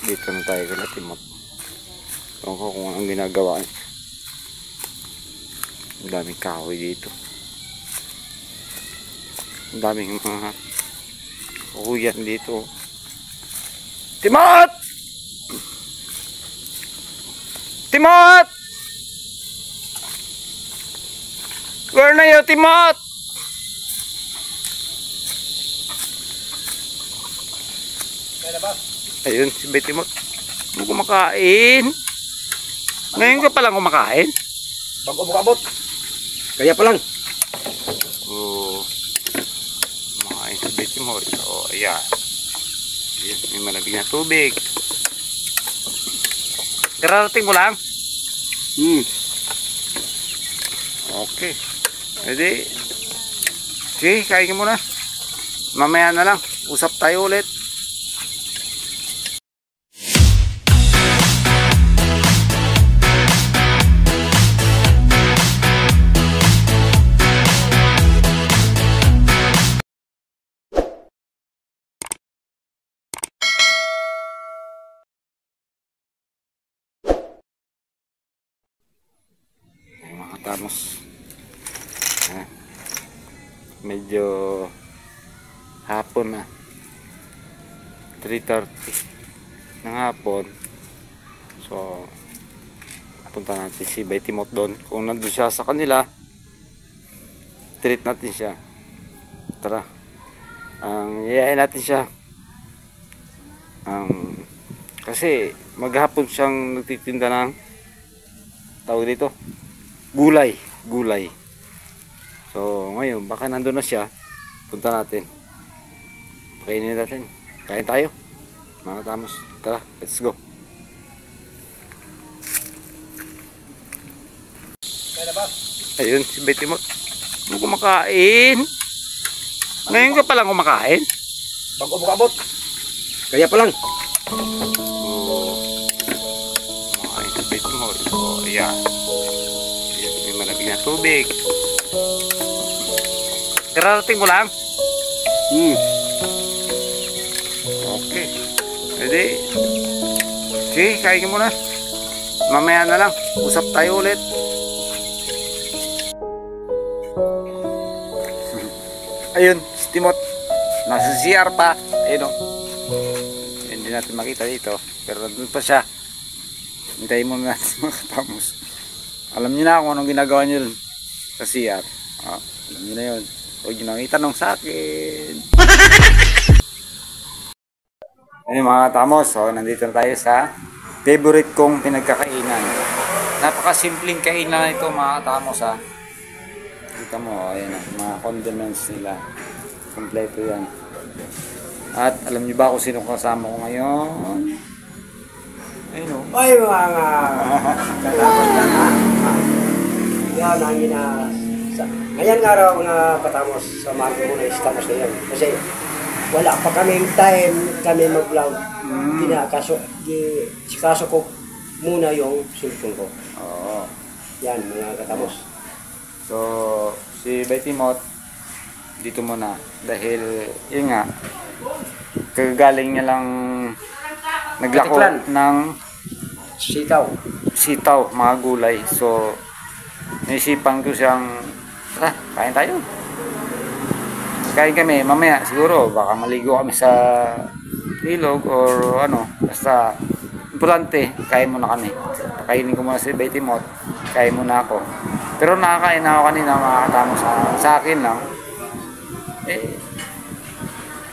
Dito na tayo kay Timot. Ewan ko kung anong ginagawa niya. Ang daming kahoy dito. Ang daming mga uyan dito. Timot! Timot! Where na yun, Timot? Kaya ba? Ayun, si Bay Timot. Ano kumakain? Ngayon ka palang kumakain? Bago abot. Kaya pa lang. Oo. Kumakain si Bay Timot. O, ayan. Ayan, may malamig na tubig. Kararating mo lang? Okay. Pwede. Sige, kain ka muna. Mamaya na lang. Usap tayo ulit. Mga tamos. Medyo hapon na. 3:30 ng hapon. So punta natin si Bay Timot doon. Kung nandun siya sa kanila, treat natin siya. Tara. Yayain natin siya. Kasi maghapon siyang nagtitinda ng tawag dito, gulay. So ngayon baka nandun na siya. Punta natin. Pakainin natin. Kain tayo mga tamos. Tara, let's go. Kaya ba? Ayun, si Bay Timot. Ano kumakain? Ngayon ka palang kumakain? Bago abot. Kaya pa lang. Oo. Kumakain si Bay Timot. O, ayan. Ayan, may malamig na tubig. Kararating mo lang? Okay. Pwede. Sige, kain ka muna. Mamaya na lang. Usap tayo ulit. Ayun, si Timot. Nasa CR pa. Ayun o. Hindi natin makita dito. Pero nandun pa siya. Hintayin muna natin mga katamos. Alam niyo na kung anong ginagawa niyo dun sa CR. Alam niyo na yun. Huwag niyo nang itanong sa akin. Ayun mga katamos. So, nandito na tayo sa favorite kong pinagkakainan. Napakasimpleng kainan ito mga katamos ha. Kita mo, ayan ang mga condiments nila. Kompleto yan. At alam niyo ba kung sino kasama ko ngayon? Ayun o. Ay mga katapos na ha. Yan ang ngayon nga raw mga katamos. Samahan ko muna istamos na yan. Kasi wala pa kaming time kami mag-vlog. Kaso ko muna yung cellphone ko. Oo. Yan mga katamos. So, si Bay Timot dito muna dahil yun nga kagaling niya lang naglako Patiklan ng sitaw, mga gulay. So, naisipan ko siyang kain tayo. Kain kami mamaya siguro baka maligo kami sa ilog or ano, basta importante kain muna kami. Kainin ko muna si Bay Timot, kain muna ako. Pero nakakain na ako kanina mga katamos sa akin lang.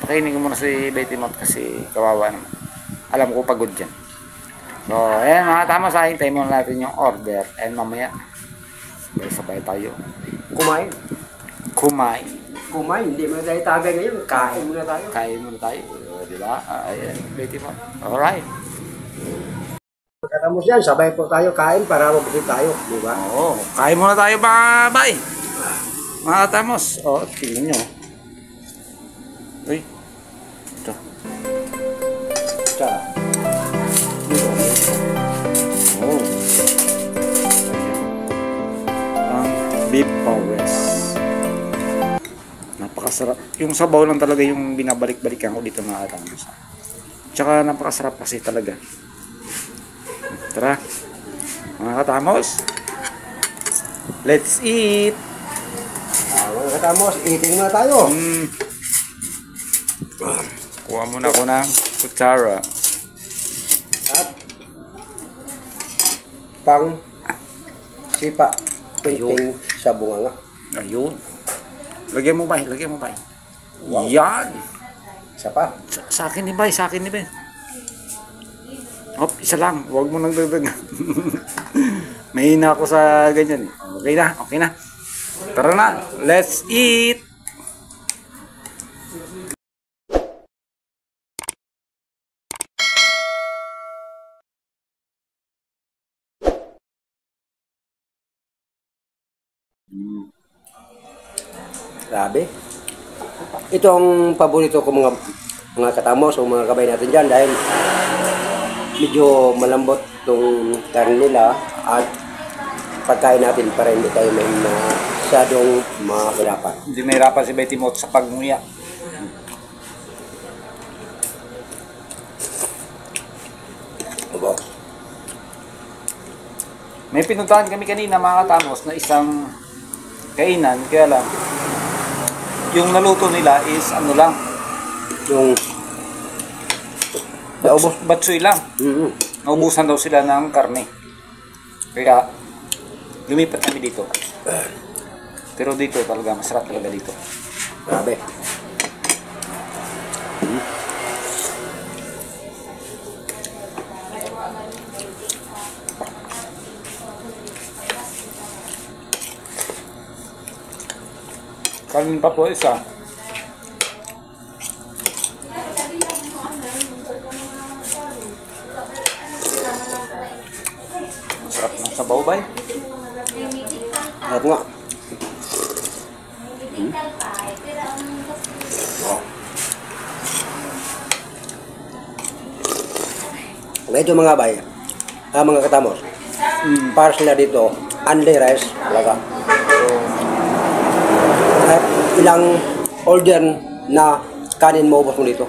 Pakainin ko muna si Bay Timot kasi kawawa naman. Alam ko pagod dyan. So, ayan mga katamos, hintayin muna natin yung order. And mamaya, sabay tayo. Kumain, hindi mo tayo tagay ngayon. Kain muna tayo. Kain muna tayo. Diba? Ayan, Bay Timot. Alright. Katamos yan, sabay po tayo kain para mabukit tayo, di ba? Oo, kain muna tayo mga bay. Mga katamos. O, tingnan nyo. Uy. Ito. Tsaka. Oh. Ang beef powers. Napakasarap. Yung sabaw lang talaga yung binabalik-balikan ko dito mga katamos. Tsaka napakasarap kasi talaga. Tara, mga katamos. Let's eat! Mga katamos, eating na tayo. Kuha muna ako ng kutsara. At pang sipa. Pinting sa bunganga. Ayun. Lagyan mo ba? Lagyan mo ba? Wow. Yan! Isa pa. Sa akin ni Bay, sa akin ni Ben. Hop, isa lang. Huwag mo nang dagdag. Mahina ako sa ganyan. Okay na, okay na. Tara na, let's eat! Grabe. Ito ang paborito ko mga katamos o mga kabay natin dyan dahil medyo malambot itong karne nila at pagkain natin para hindi tayo may masyadong mahirapan. Hindi mahirapan si Betty Mot sa pagnguya. Opo. May pinuntahan kami kanina mga katamos na isang kainan, kaya lang yung naluto nila is ano lang, Yung naubos. batsoy lang. Naubusan daw sila ng karne. Kaya lumipat kami dito. Pero dito talaga masarap talaga dito. Grabe. Kanin pa po isa. Masarap ng sabaw ba? Harap nga. Medyo mga bay, mga katamos, para sila dito, only rice, talaga. At ilang order na kanin mo ubos mo dito.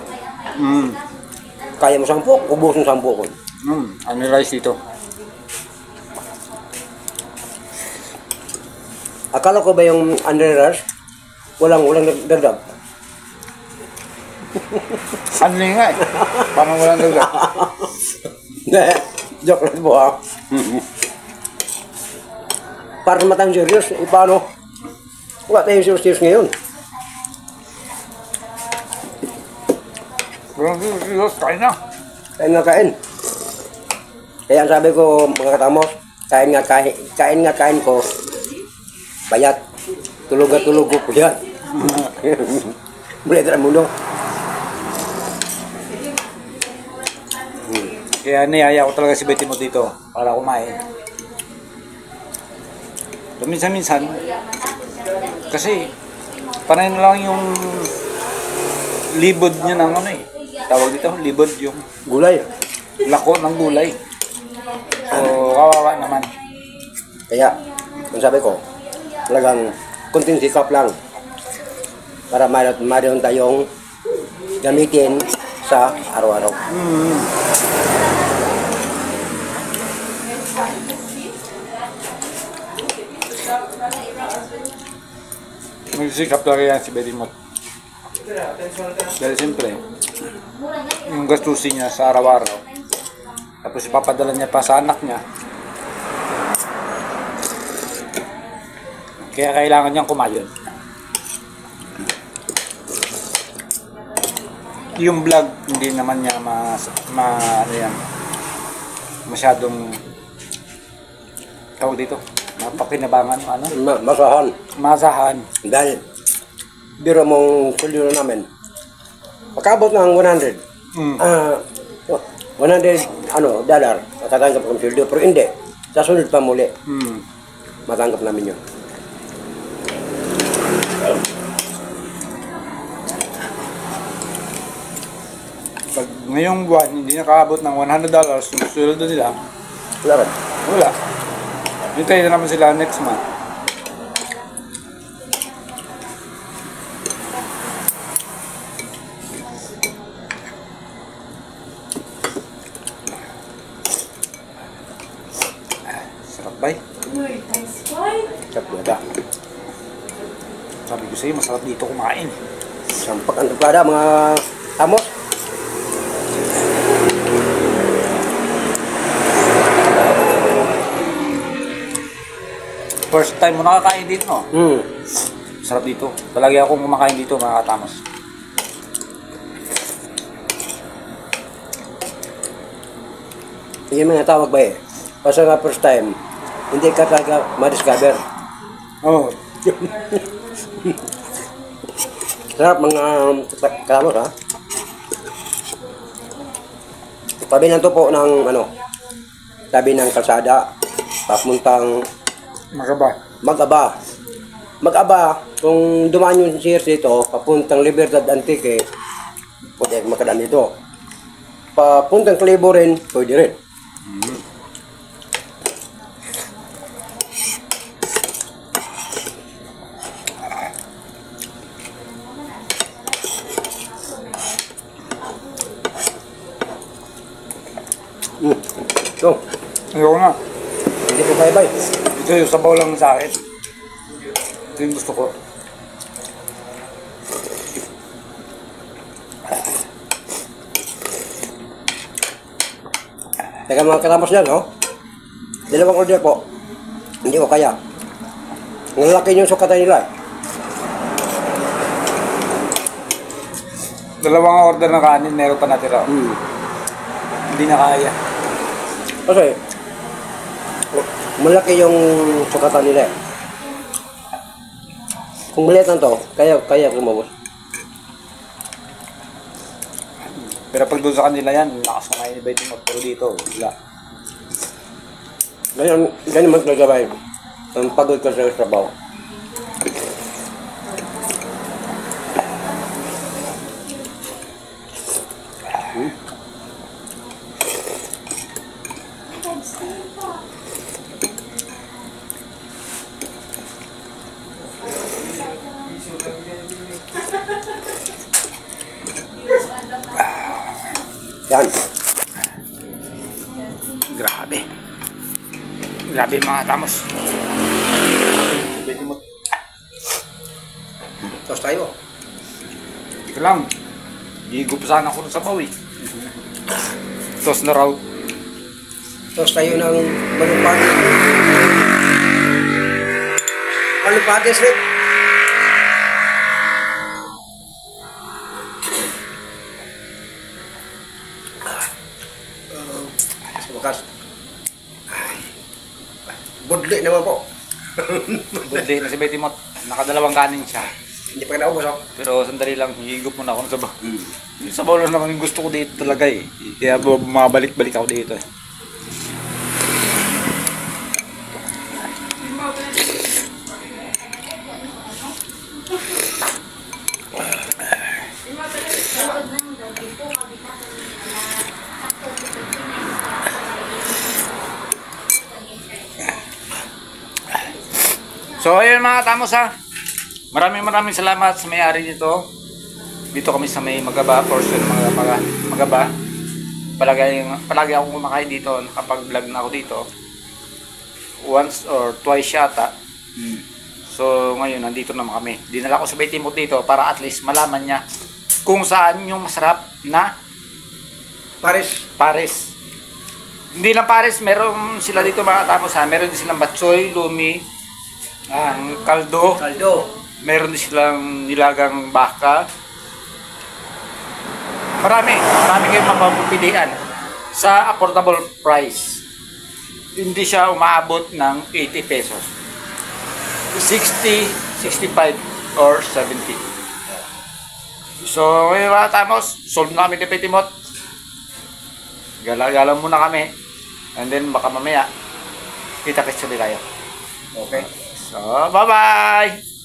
Kaya mo 10, ubos mo 10 ko. Ano rice dito? Akala ko ba yung under rice, walang dagdag. Ano nga eh? Parang walang dagdag. Joke lang po ha. Para matang serious, paano? Wala tayong serious ngayon. Walang serious, kain na. Kain nga kain. Kaya ang sabi ko mga katamos, kain nga kain ko, bayat. Tulog nga tulog ko yan. Mulai dari mundo. Kaya niyaya ko talaga si Betty mo dito para kumain. So, minsan-minsan, kasi panay na lang yung libod niya ng ano eh. Tawag dito, libod yung Gulay. lako ng gulay. So, kawawa naman. Kaya, ang sabi ko, talagang kunting sikap lang para mayroon tayong gamitin sa araw-araw. Magsikap talaga yan si Betty Mot. Dahil siyempre, yung gastusin niya sa araw-araw, tapos ipapadala niya pa sa anak niya, kaya kailangan niyang kumayon. Yung vlog, hindi naman niya ano yan, masyadong tawag dito, napakinabangan, ano? Masahan. Dahil, biro mong sulyo namin, pagkabot ng 100, $100, matatanggap kong sulyo, pero hindi, sa sunod pa muli, matanggap namin yun. Pag ngayong buwan, hindi nakaabot ng $100 yung sweldo nila, Wala rin. wala. Hintayin na naman sila next month. bay. Kapwada. Sabi ko sa'yo, masarap dito kumain. Sampak ang tuplada mga tamos. First time mo nakakain dito, no? Hmm. Sarap dito. Palagi akong kumakain dito, mga katamos. Yung mga tawag ba eh. Basta nga first time, hindi ka talaga ma-discover. Oo. Oh. Sarap mga kamos ha. Tabi ng tupo ng ano, tabi ng kalsada, papuntang Magaba. Mag-aba. Mag-aba, kung dumaan yung Sears dito, papuntang Libertad Antique, pwede makadaan dito. Papuntang Clibo rin, pwede rin. Ito, Ayoko na. hindi ko bye-bye. Ito yung sabaw lang sa akin. Ito yung gusto ko. Teka mga katapos dyan, oh. Dalawang order po. Hindi ko kaya. Ang laki yung sukatan nila. Dalawang order ng kanin, meron pa natira. Hindi na kaya. Kasi, malaki yung sukatan nila. Kung maliit lang to, kaya kumabos. Pero pag doon sa kanila yan, lakas kumain ni Betty Mott. Pero dito, wala. Ganyan mas nagabay. Ang pagod ka sa trabaho. Yan. Grabe. Grabe mga tamos. Betty Mott. Tapos tayo. Ito lang. Higup sana ako sa bawi. Tos na raw. Tapos tayo ng malupati. Malupati, sweet. Sa wakas. Budli naman po. Budli na si Betty Mott. Nakadalawang kanin siya. Hindi pa naubos ako. Pero sandali lang, higup muna ako ng sabaw. Yung sabaw lang naman yung gusto ko dito talaga eh. Kaya bumabalik-balik ako dito eh. So ayun mga tamos ha. Maraming salamat sa may-ari dito. Dito kami sa may Magaba portion, Magaba. Palagi akong kumakain dito, nakapag-vlog na ako dito. Once or twice yata. So ngayon nandito naman kami. Dinala ko sa Betty Mott dito para at least malaman niya kung saan yung masarap na Pares. Hindi lang Pares, meron sila dito mga tamos ha. Meron din silang batsoy, lumi, ang kaldo. Meron din silang nilagang baka. Marami kayong mapapilian sa affordable price. Hindi siya umaabot ng 80 pesos. 60, 65 or 70. So, ngayon mga tamos, solve na kami ni Betty Mott. Gala muna kami. And then baka mamaya kita-kits ulit tayo. Okay. So, bye-bye!